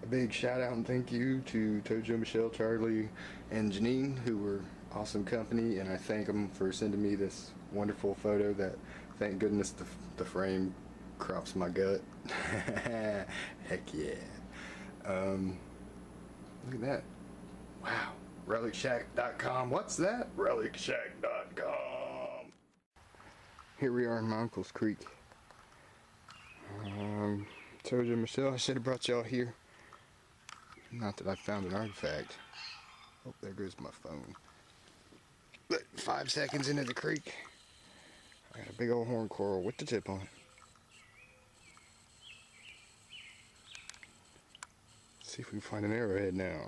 A big shout out and thank you to Tojo, Michelle, Charlie, and Janine, who were awesome company, and I thank them for sending me this wonderful photo that, thank goodness, the frame crops my gut. Heck yeah. Look at that. Wow. RelicShack.com. What's that? RelicShack.com. Here we are in my uncle's creek. Tojo, Michelle, I should have brought y'all here. Not that I found an artifact. Oh, there goes my phone. But 5 seconds into the creek, I got a big old horn coral with the tip on it. Let's see if we can find an arrowhead now.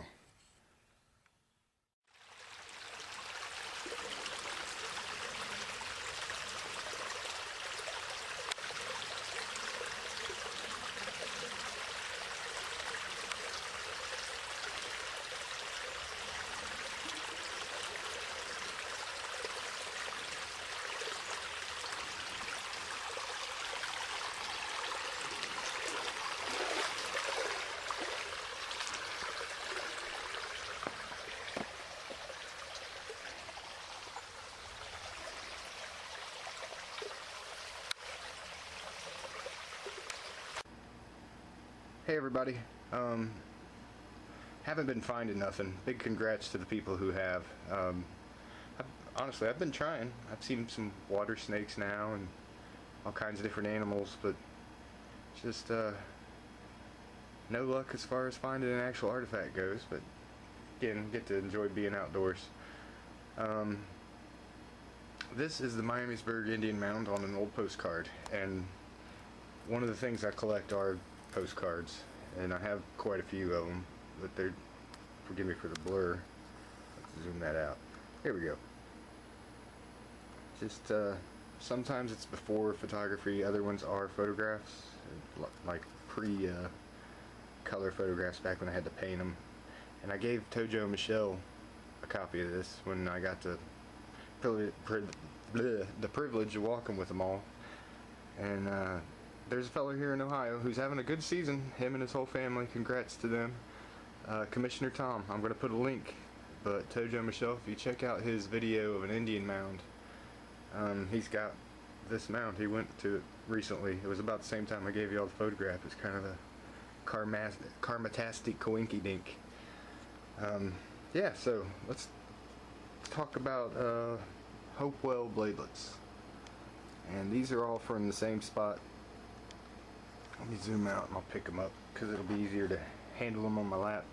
Hey everybody, haven't been finding nothing. Big congrats to the people who have. Honestly, I've been trying. I've seen some water snakes now and all kinds of different animals, but just no luck as far as finding an actual artifact goes. But again, get to enjoy being outdoors. This is the Miamisburg Indian Mound on an old postcard, and one of the things I collect are postcards, and I have quite a few of them, but they're, forgive me for the blur. Let's zoom that out. Here we go. Just sometimes it's before photography, other ones are photographs, like pre-color photographs back when I had to paint them. And I gave Tojo and Michelle a copy of this when I got the privilege of walking with them all. And there's a fellow here in Ohio who's having a good season, him and his whole family. Congrats to them. Commissioner Tom. I'm going to put a link, but Tojo and Michelle, if you check out his video of an Indian mound, he's got this mound. He went to it recently. It was about the same time I gave you all the photograph. It's kind of a karmatastic coinky-dink. Yeah, so let's talk about Hopewell bladelets. And these are all from the same spot. Let me zoom out and I'll pick them up because it'll be easier to handle them on my lap.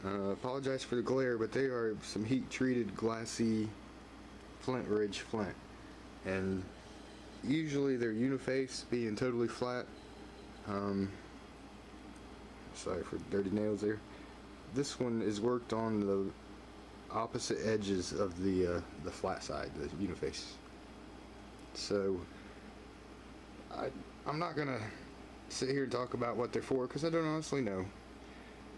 Apologize for the glare, but they are some heat-treated glassy Flintridge flint. And usually they're uniface, being totally flat. Sorry for dirty nails there. This one is worked on the opposite edges of the flat side, the uniface. So I'm not gonna sit here and talk about what they're for because I don't honestly know.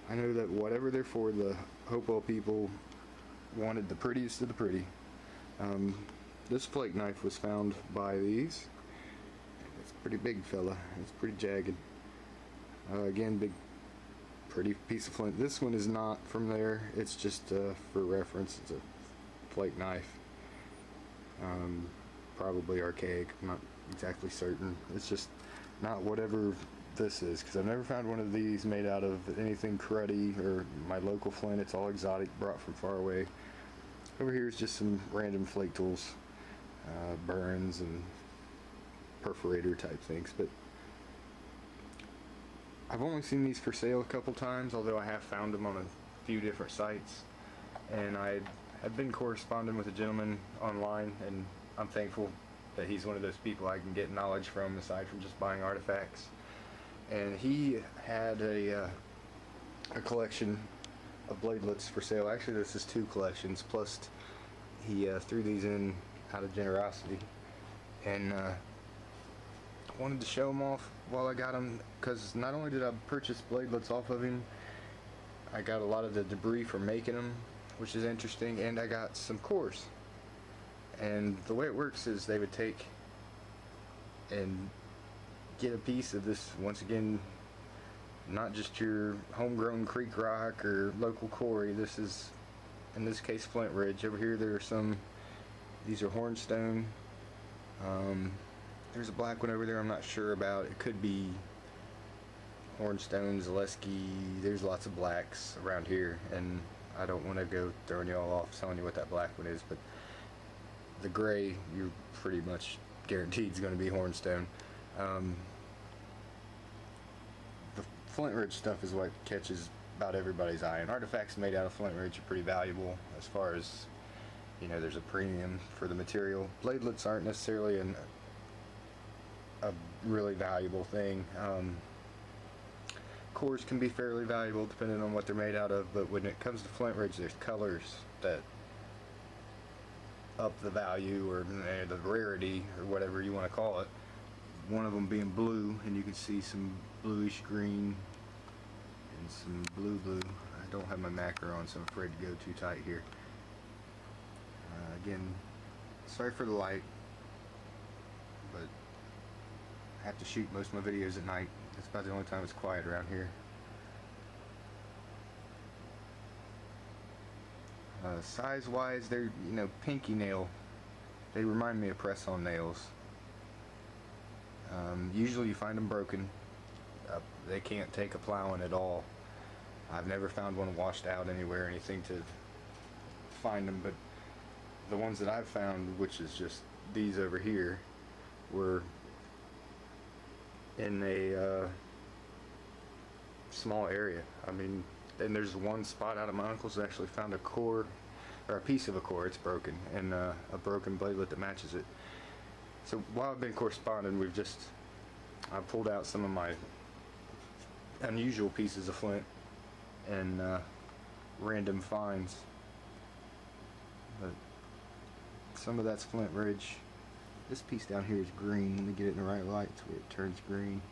I know that whatever they're for, the Hopewell people wanted the prettiest of the pretty. This flake knife was found by these. It's a pretty big fella. It's pretty jagged. Again, big, pretty piece of flint. This one is not from there. It's just for reference. It's a flake knife. Probably archaic. I'm not exactly certain. It's just not whatever this is, because I've never found one of these made out of anything cruddy or my local flint. It's all exotic, brought from far away. Over here is just some random flake tools, burns and perforator type things. But I've only seen these for sale a couple times, although I have found them on a few different sites. And I have been corresponding with a gentleman online, and I'm thankful that he's one of those people I can get knowledge from aside from just buying artifacts. And he had a collection of bladelets for sale. Actually, this is 2 collections, plus he threw these in out of generosity. And I wanted to show them off while I got them, because not only did I purchase bladelets off of him, I got a lot of the debris from making them, which is interesting, and I got some cores. And the way it works is they would take and get a piece of this, once again, not just your homegrown creek rock or local quarry. This is, in this case, Flintridge. Over here there are some, these are hornstone. There's a black one over there I'm not sure about. It could be hornstone, Zaleski. There's lots of blacks around here, and I don't want to go throwing you all off telling you what that black one is, but the gray, you're pretty much guaranteed is going to be hornstone. The Flintridge stuff is what catches about everybody's eye, and artifacts made out of Flintridge are pretty valuable as far as, you know, there's a premium for the material. Bladelets aren't necessarily a really valuable thing. Cores can be fairly valuable depending on what they're made out of, but when it comes to Flintridge, there's colors that up the value, or the rarity, or whatever you want to call it. One of them being blue, and you can see some bluish green and some blue. I don't have my macro on, so I'm afraid to go too tight here. Again, sorry for the light, but I have to shoot most of my videos at night. That's about the only time it's quiet around here. Size-wise, they're, you know, pinky nail. They remind me of press-on nails. Usually you find them broken. They can't take a plowing at all. I've never found one washed out anywhere or anything to find them, but the ones that I've found, which is just these over here, were in a small area. I mean, and there's one spot out of my uncle's that actually found a core, or a piece of a core, it's broken, and a broken bladelet that matches it. So while I've been corresponding, I pulled out some of my unusual pieces of flint and random finds. But some of that's Flintridge. This piece down here is green. Let me get it in the right light so it turns green.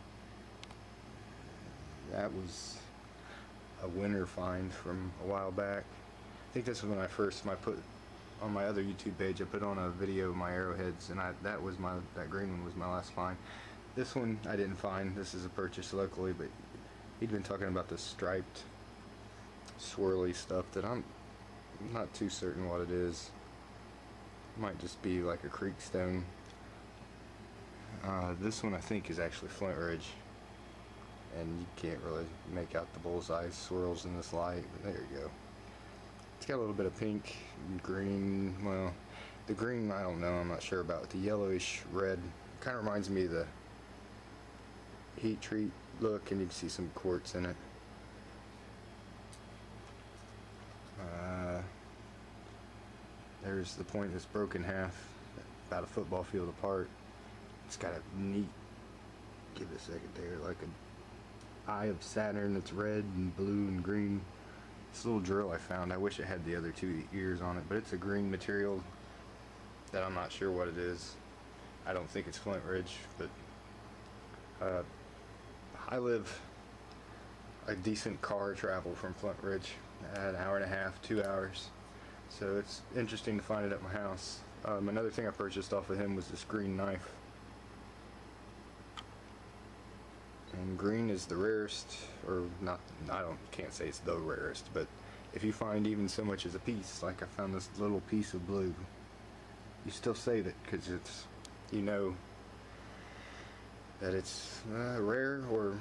That was a winter find from a while back. I think this was when I put on my other YouTube page, I put on a video of my arrowheads, and that green one was my last find. This one I didn't find. This is a purchase locally, but he'd been talking about the striped swirly stuff that I'm not too certain what it is. Might just be like a creek stone. This one I think is actually Flintridge, and you can't really make out the bullseye swirls in this light, but there you go. It's got a little bit of pink and green. Well, the green I don't know, I'm not sure about. The yellowish red kind of reminds me of the heat treat look, and you can see some quartz in it. There's the point that's broken half, about a football field apart. It's got a neat, give it a second there, like an eye of Saturn that's red and blue and green. This little drill I found, I wish it had the other two ears on it, but it's a green material that I'm not sure what it is. I don't think it's Flintridge, but I live a decent car travel from Flintridge, an hour and a half, 2 hours. So it's interesting to find it at my house. Another thing I purchased off of him was this green knife. And green is the rarest, or not, can't say it's the rarest, but if you find even so much as a piece, like I found this little piece of blue, you still save it, because it's, you know that it's rare, or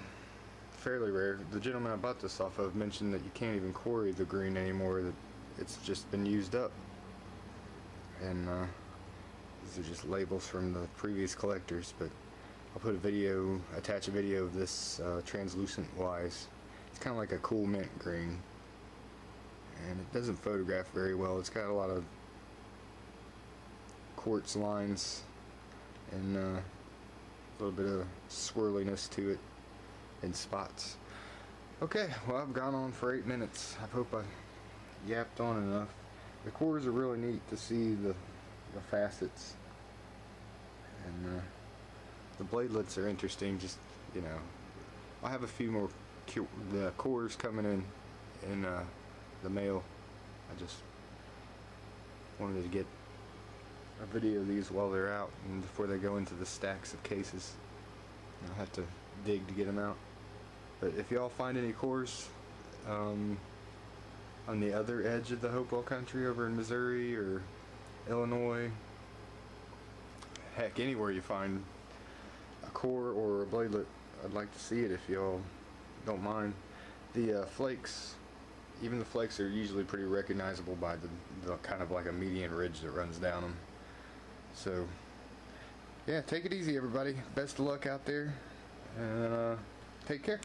fairly rare. The gentleman I bought this off of mentioned that you can't even quarry the green anymore, that it's just been used up. And these are just labels from the previous collectors, but I'll attach a video of this translucent wise. It's kind of like a cool mint green, and it doesn't photograph very well. It's got a lot of quartz lines and a little bit of swirliness to it in spots. Okay, well, I've gone on for 8 minutes. I hope I yapped on enough. The cores are really neat to see the facets, and the bladelets are interesting. Just, you know, I have a few more cores coming in the mail. I just wanted to get a video of these while they're out and before they go into the stacks of cases. I'll have to dig to get them out. But if y'all find any cores on the other edge of the Hopewell country over in Missouri or Illinois, heck, anywhere you find a core or a bladelet, I'd like to see it if y'all don't mind. The flakes, even the flakes are usually pretty recognizable by the kind of like a median ridge that runs down them. So yeah, take it easy everybody. Best of luck out there, and take care.